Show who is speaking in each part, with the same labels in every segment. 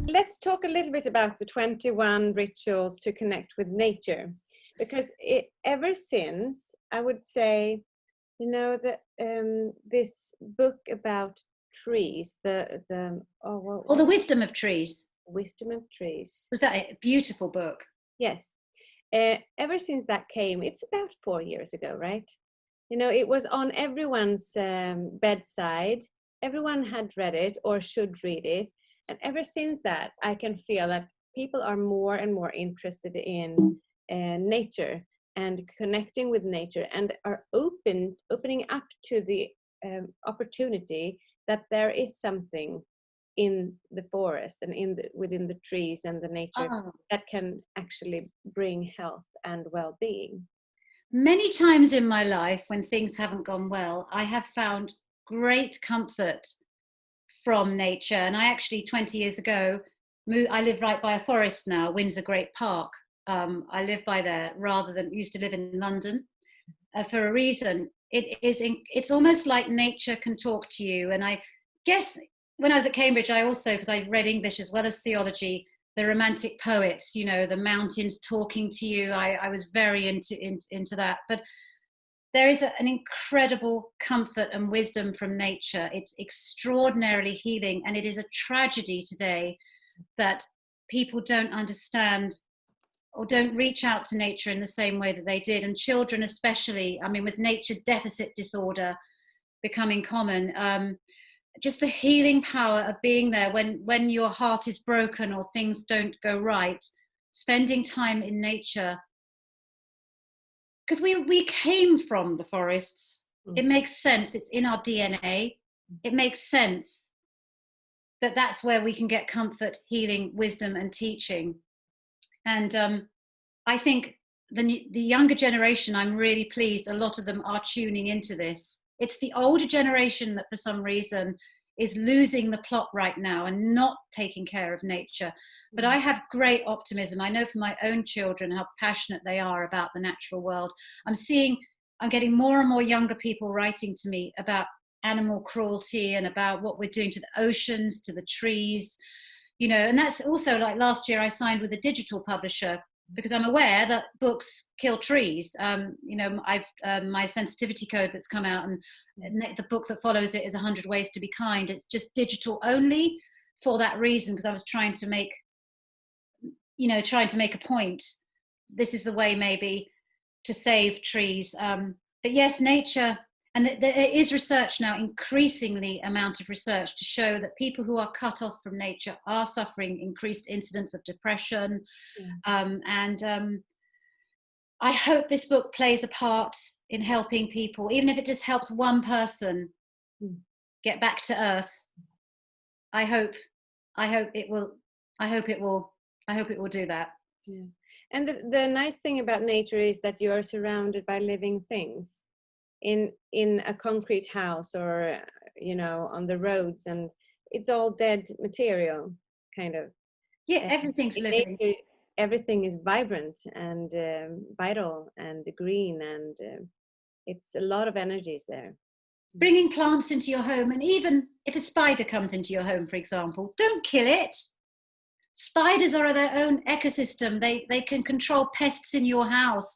Speaker 1: Let's talk a little bit about the 21 rituals to connect with nature, because ever since, I would say, that this book about trees, the
Speaker 2: wisdom of trees.
Speaker 1: Wisdom of Trees.
Speaker 2: Was that a beautiful book?
Speaker 1: Yes. Ever since that came, it's about 4 years ago, right? It was on everyone's bedside. Everyone had read it or should read it. And ever since that, I can feel that people are more and more interested in nature and connecting with nature, and are opening up to the opportunity that there is something in the forest and within the trees and the nature that can actually bring health and well-being.
Speaker 2: Many times in my life when things haven't gone well, I have found great comfort from nature. And I actually, 20 years ago, I live right by a forest now, Windsor Great Park. I live by there rather than used to live in London for a reason. It's almost like nature can talk to you. And I guess when I was at Cambridge, I also, because I read English as well as theology, the romantic poets, the mountains talking to you. I was very into that. But there is an incredible comfort and wisdom from nature. It's extraordinarily healing. And it is a tragedy today that people don't understand or don't reach out to nature in the same way that they did. And children especially, with nature deficit disorder becoming common, just the healing power of being there when your heart is broken or things don't go right, spending time in nature. Because we came from the forests. It makes sense. It's in our DNA. It makes sense that that's where we can get comfort, healing, wisdom, and teaching. And I think the younger generation, I'm really pleased, a lot of them are tuning into this. It's the older generation that for some reason is losing the plot right now and not taking care of nature. But I have great optimism. I know from my own children how passionate they are about the natural world. I'm getting more and more younger people writing to me about animal cruelty and about what we're doing to the oceans, to the trees, and that's also, like last year I signed with a digital publisher because I'm aware that books kill trees. I've my sensitivity code that's come out, and the book that follows it is 100 Ways to Be Kind. It's just digital only for that reason, because I was trying to make a point. This is the way maybe to save trees. But yes, nature, and there is research now, increasingly amount of research to show that people who are cut off from nature are suffering increased incidence of depression. I hope this book plays a part in helping people, even if it just helps one person get back to earth. I hope it will do that.
Speaker 1: Yeah. And the nice thing about nature is that you are surrounded by living things in a concrete house or on the roads, and it's all dead material, kind of.
Speaker 2: Everything's living.
Speaker 1: Nature, everything is vibrant and vital and green, and it's a lot of energies there.
Speaker 2: Bringing plants into your home, and even if a spider comes into your home, for example, don't kill it. Spiders are their own ecosystem. They can control pests in your house.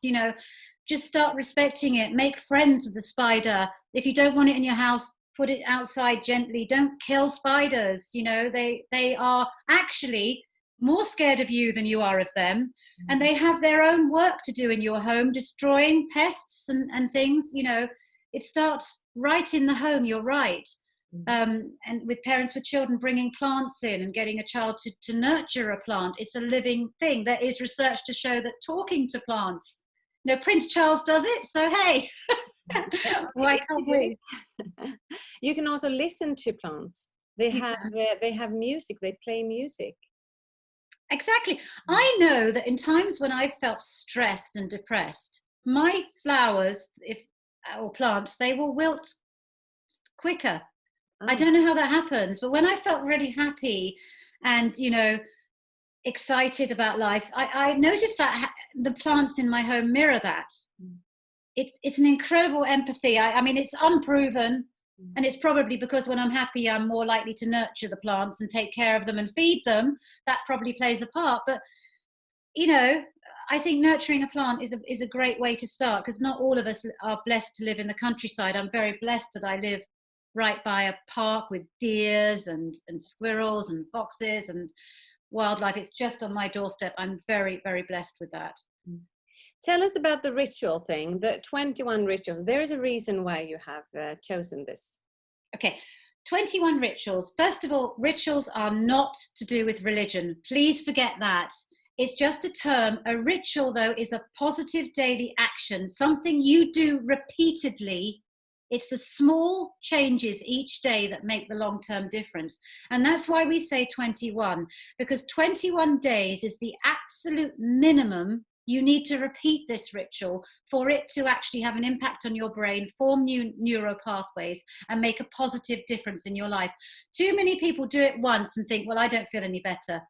Speaker 2: Just start respecting it. Make friends with the spider. If you don't want it in your house, put it outside gently. Don't kill spiders. They are actually more scared of you than you are of them. And they have their own work to do in your home, destroying pests and things. It starts right in the home. You're right. And with parents with children, bringing plants in and getting a child to nurture a plant. It's a living thing. There is research to show that talking to plants, Prince Charles does it, so hey, why can't we?
Speaker 1: You can also listen to plants. They have music. They play music.
Speaker 2: Exactly. I know that in times when I felt stressed and depressed, my flowers, or plants, they will wilt quicker. I don't know how that happens, but when I felt really happy and excited about life, I noticed that the plants in my home mirror that. It's an incredible empathy. I mean, it's unproven, And it's probably because when I'm happy, I'm more likely to nurture the plants and take care of them and feed them. That probably plays a part. But, you know, I think nurturing a plant is a great way to start, because not all of us are blessed to live in the countryside. I'm very blessed that I live right by a park with deers and squirrels and foxes and wildlife. It's just on my doorstep. I'm very, very blessed with that.
Speaker 1: Tell us about the ritual thing, the 21 rituals. There is a reason why you have chosen this.
Speaker 2: Okay, 21 rituals. First of all, rituals are not to do with religion. Please forget that. It's just a term. A ritual, though, is a positive daily action, something you do repeatedly. It's the small changes each day that make the long-term difference. And that's why we say 21, because 21 days is the absolute minimum you need to repeat this ritual for it to actually have an impact on your brain, form new neural pathways, and make a positive difference in your life. Too many people do it once and think, well, I don't feel any better.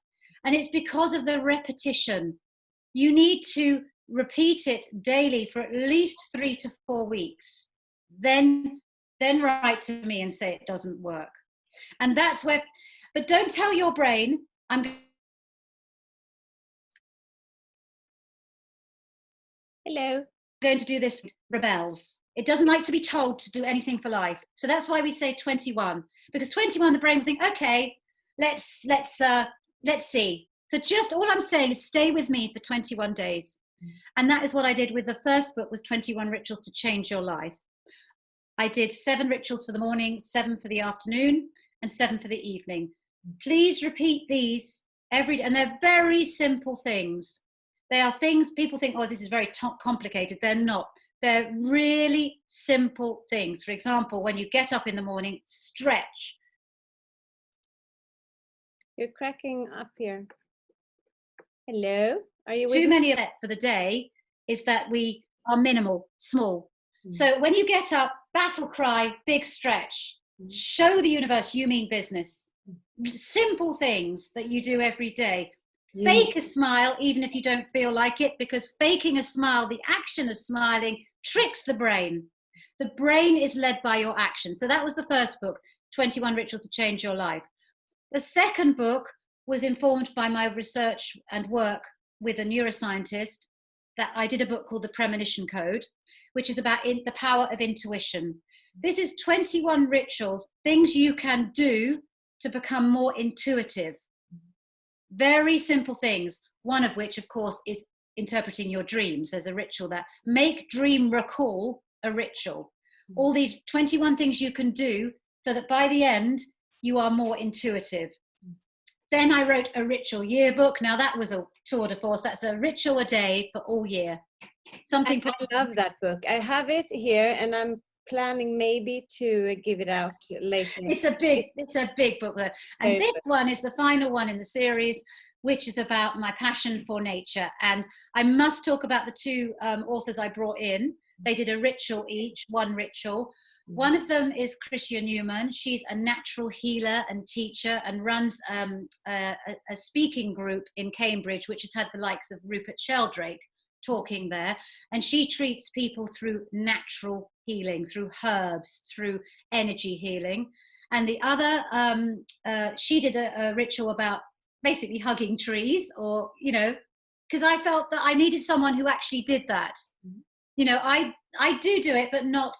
Speaker 2: And it's because of the repetition. You need to repeat it daily for at least 3 to 4 weeks. Then write to me and say it doesn't work. And that's where, but don't tell your brain, I'm going to do this. Rebels. It doesn't like to be told to do anything for life. So that's why we say 21, because 21, the brain will think, okay, let's see. So just all I'm saying is stay with me for 21 days. And that is what I did with the first book, was 21 rituals to change your life. I did 7 rituals for the morning, 7 for the afternoon, and 7 for the evening. Please repeat these every day. And they're very simple things. They are things people think, oh, this is very complicated. They're not. They're really simple things. For example, when you get up in the morning, stretch.
Speaker 1: You're cracking up here. Hello? Are you with
Speaker 2: Too many of it for the day is that we are minimal, small. So when you get up, battle cry, big stretch. Show the universe you mean business. Simple things that you do every day. Fake a smile even if you don't feel like it, because faking a smile, the action of smiling, tricks the brain. The brain is led by your action. So that was the first book, 21 Rituals to Change Your Life. The second book was informed by my research and work with a neuroscientist. That I did a book called The Premonition Code, which is about the power of intuition. This is 21 rituals, things you can do to become more intuitive. Very simple things, one of which, of course, is interpreting your dreams. There's a ritual that make dream recall a ritual. All these 21 things you can do so that by the end, you are more intuitive. Then I wrote a ritual yearbook. Now that was a tour de force. That's a ritual a day for all year. Something
Speaker 1: I love that book. I have it here and I'm planning maybe to give it out later.
Speaker 2: It's a big book. And this one is the final one in the series, which is about my passion for nature. And I must talk about the 2 authors I brought in. They did a ritual each, one ritual. One of them is Christian Newman. She's a natural healer and teacher and runs a speaking group in Cambridge, which has had the likes of Rupert Sheldrake talking there. And she treats people through natural healing, through herbs, through energy healing. And the other, she did a ritual about basically hugging trees, or, you know, because I felt that I needed someone who actually did that. You know, I do it, but not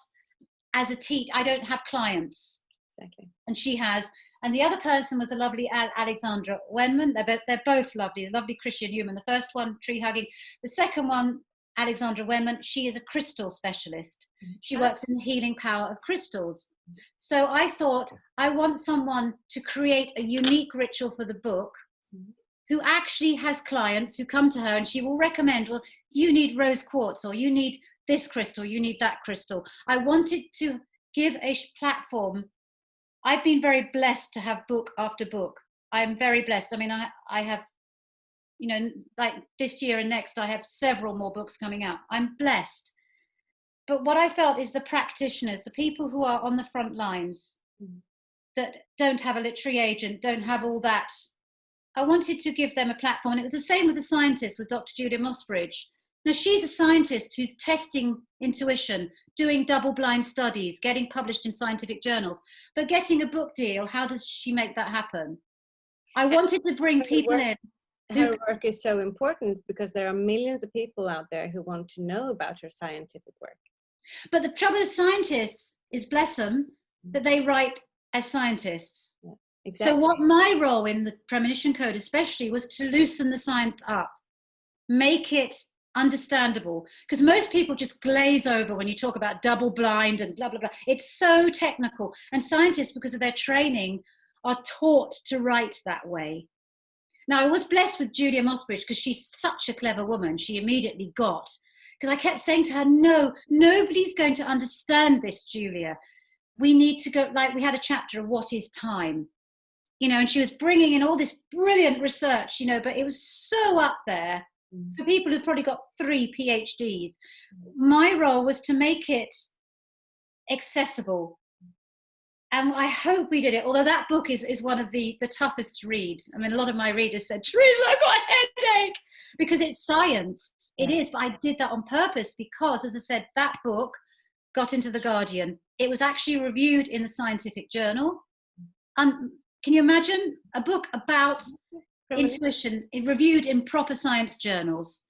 Speaker 2: as a teacher. I don't have clients.
Speaker 1: Exactly. And
Speaker 2: she has. And the other person was a lovely Alexandra Wenman. They're both lovely. Lovely Christian Newman. The first one, tree hugging. The second one, Alexandra Wenman, she is a crystal specialist. She works in the healing power of crystals. So I thought, I want someone to create a unique ritual for the book who actually has clients who come to her and she will recommend, well, you need rose quartz, or you need this crystal, you need that crystal. I wanted to give a platform. I've been very blessed to have book after book. I'm very blessed. I mean, I have, you know, like this year and next, I have several more books coming out. I'm blessed. But what I felt is the practitioners, the people who are on the front lines, that don't have a literary agent, don't have all that. I wanted to give them a platform. And it was the same with the scientists, with Dr. Julia Mossbridge. Now, she's a scientist who's testing intuition, doing double-blind studies, getting published in scientific journals, but getting a book deal, how does she make that happen? I wanted to bring people in.
Speaker 1: Her work is so important because there are millions of people out there who want to know about her scientific work.
Speaker 2: But the trouble with scientists is, bless them, that they write as scientists.
Speaker 1: Yeah, exactly.
Speaker 2: So what my role in the Premonition Code especially was to loosen the science up, make it understandable, because most people just glaze over when you talk about double blind and blah blah blah. It's so technical, and scientists, because of their training, are taught to write that way. Now, I was blessed with Julia Mossbridge because she's such a clever woman. She immediately got, because I kept saying to her, no, nobody's going to understand this, Julia. We need to go, like we had a chapter of what is time, and she was bringing in all this brilliant research, but it was so up there for people who've probably got 3 PhDs. My role was to make it accessible. And I hope we did it, although that book is one of the toughest to read. I mean, a lot of my readers said, Theresa, I've got a headache, because it's science. It is, but I did that on purpose because, as I said, that book got into The Guardian. It was actually reviewed in the Scientific Journal. And can you imagine a book about intuition reviewed in proper science journals?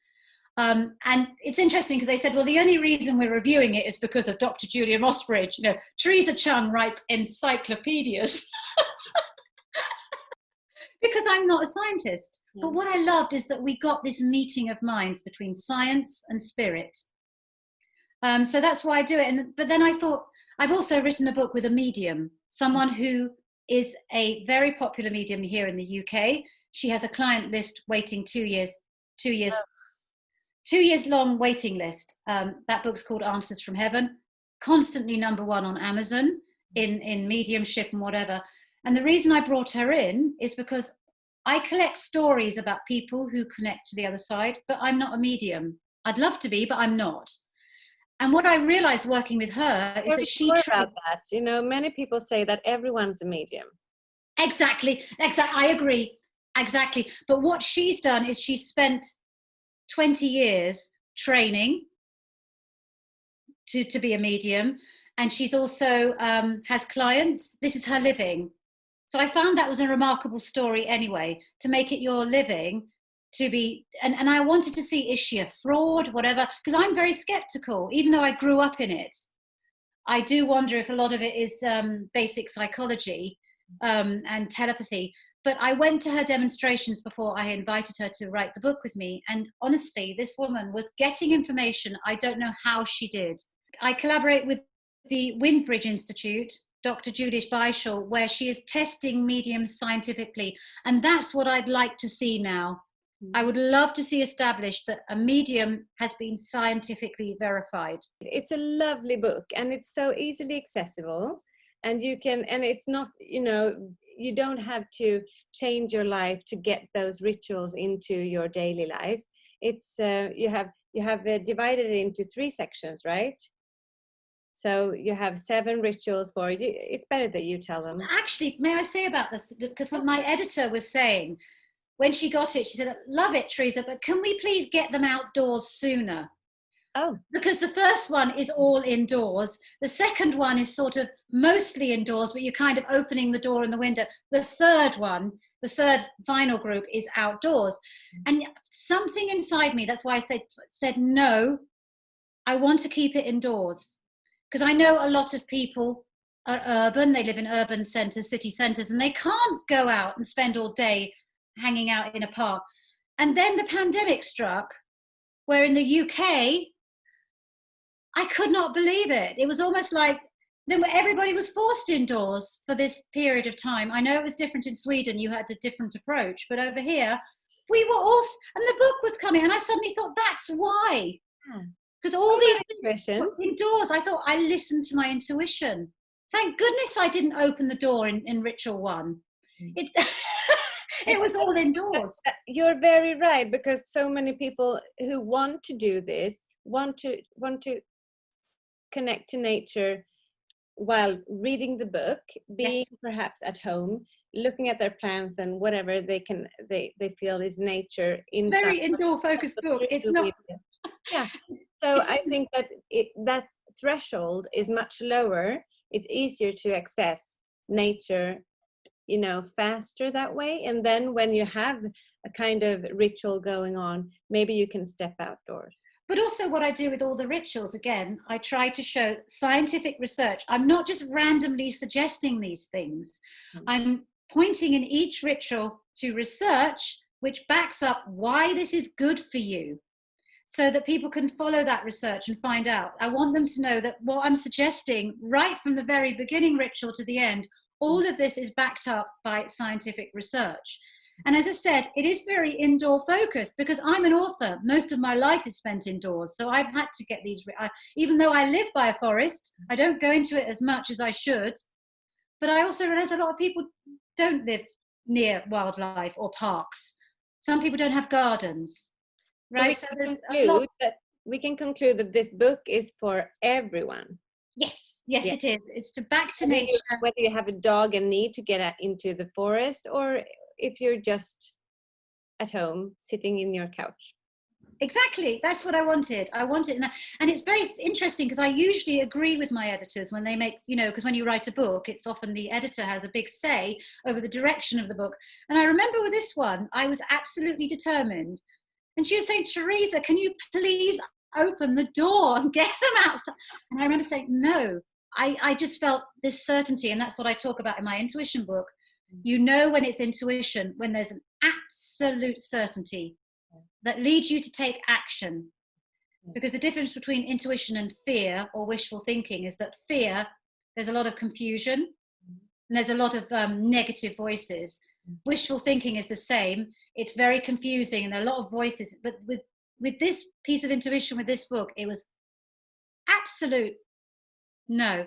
Speaker 2: And it's interesting because they said, well, the only reason we're reviewing it is because of Dr. Julia Mossbridge. Theresa Cheung writes encyclopedias. Because I'm not a scientist. Yeah. But what I loved is that we got this meeting of minds between science and spirit. So that's why I do it. But then I thought, I've also written a book with a medium, someone who is a very popular medium here in the UK. She has a client list waiting 2 years. 2 years long waiting list. That book's called Answers from Heaven, constantly #1 on Amazon in mediumship and whatever. And the reason I brought her in is because I collect stories about people who connect to the other side, but I'm not a medium. I'd love to be, but I'm not. And what I realized working with her is that she...
Speaker 1: about that. Many people say that everyone's a medium.
Speaker 2: Exactly. I agree. Exactly. But what she's done is she's spent 20 years training to be a medium, and she's also has clients. This is her living. So I found that was a remarkable story anyway, to make it your living, to be, and I wanted to see, is she a fraud, whatever, because I'm very skeptical, even though I grew up in it. I do wonder if a lot of it is basic psychology and telepathy. But I went to her demonstrations before I invited her to write the book with me. And honestly, this woman was getting information. I don't know how she did. I collaborate with the Windbridge Institute, Dr. Judith Beischel, where she is testing mediums scientifically. And that's what I'd like to see now. I would love to see established that a medium has been scientifically verified.
Speaker 1: It's a lovely book, and it's so easily accessible. And you can, and it's not, you don't have to change your life to get those rituals into your daily life. It's you have divided it into 3 sections, right? So you have 7 rituals for you. It's better that you tell them.
Speaker 2: Actually, may I say about this? Because what my editor was saying, when she got it, she said, love it, Theresa, but can we please get them outdoors sooner?
Speaker 1: Oh. Because
Speaker 2: the first one is all indoors. The second one is sort of mostly indoors, but you're kind of opening the door and the window. The third one, the third final group, is outdoors. And something inside me, that's why I said no, I want to keep it indoors. Because I know a lot of people are urban, they live in urban centres, city centres, and they can't go out and spend all day hanging out in a park. And then the pandemic struck, where in the UK, I could not believe it. It was almost like then everybody was forced indoors for this period of time. I know it was different in Sweden. You had a different approach. But over here, we were all, and the book was coming. And I suddenly thought, that's why. Because all these things indoors, I thought I listened to my intuition. Thank goodness I didn't open the door in Ritual 1. It was all indoors.
Speaker 1: You're very right, because so many people who want to do this want to connect to nature while reading the book, being perhaps at home, looking at their plants and whatever they feel is nature.
Speaker 2: Very indoor focused book. It's not.
Speaker 1: Yeah. So I think that that threshold is much lower. It's easier to access nature, faster that way. And then when you have a kind of ritual going on, maybe you can step outdoors.
Speaker 2: But also what I do with all the rituals, again, I try to show scientific research. I'm not just randomly suggesting these things. I'm pointing in each ritual to research which backs up why this is good for you, so that people can follow that research and find out. I want them to know that what I'm suggesting right from the very beginning ritual to the end, all of this is backed up by scientific research. And as I said, it is very indoor focused because I'm an author. Most of my life is spent indoors. So I've had to get these, even though I live by a forest, I don't go into it as much as I should. But I also realize a lot of people don't live near wildlife or parks. Some people don't have gardens. Right? So
Speaker 1: we can conclude that this book is for everyone.
Speaker 2: Yes, it is. It's to back to nature.
Speaker 1: Whether you have a dog and need to get into the forest, or if you're just at home sitting in your couch.
Speaker 2: Exactly. That's what I wanted. And it's very interesting because I usually agree with my editors when they make, because when you write a book, it's often the editor has a big say over the direction of the book. And I remember with this one, I was absolutely determined. And she was saying, Theresa, can you please open the door and get them outside? And I remember saying, no, I just felt this certainty. And that's what I talk about in my intuition book. When it's intuition, when there's an absolute certainty that leads you to take action. Because the difference between intuition and fear or wishful thinking is that fear, there's a lot of confusion and there's a lot of negative voices. Wishful thinking is the same. It's very confusing and there are a lot of voices. But with this piece of intuition, with this book, it was absolute no.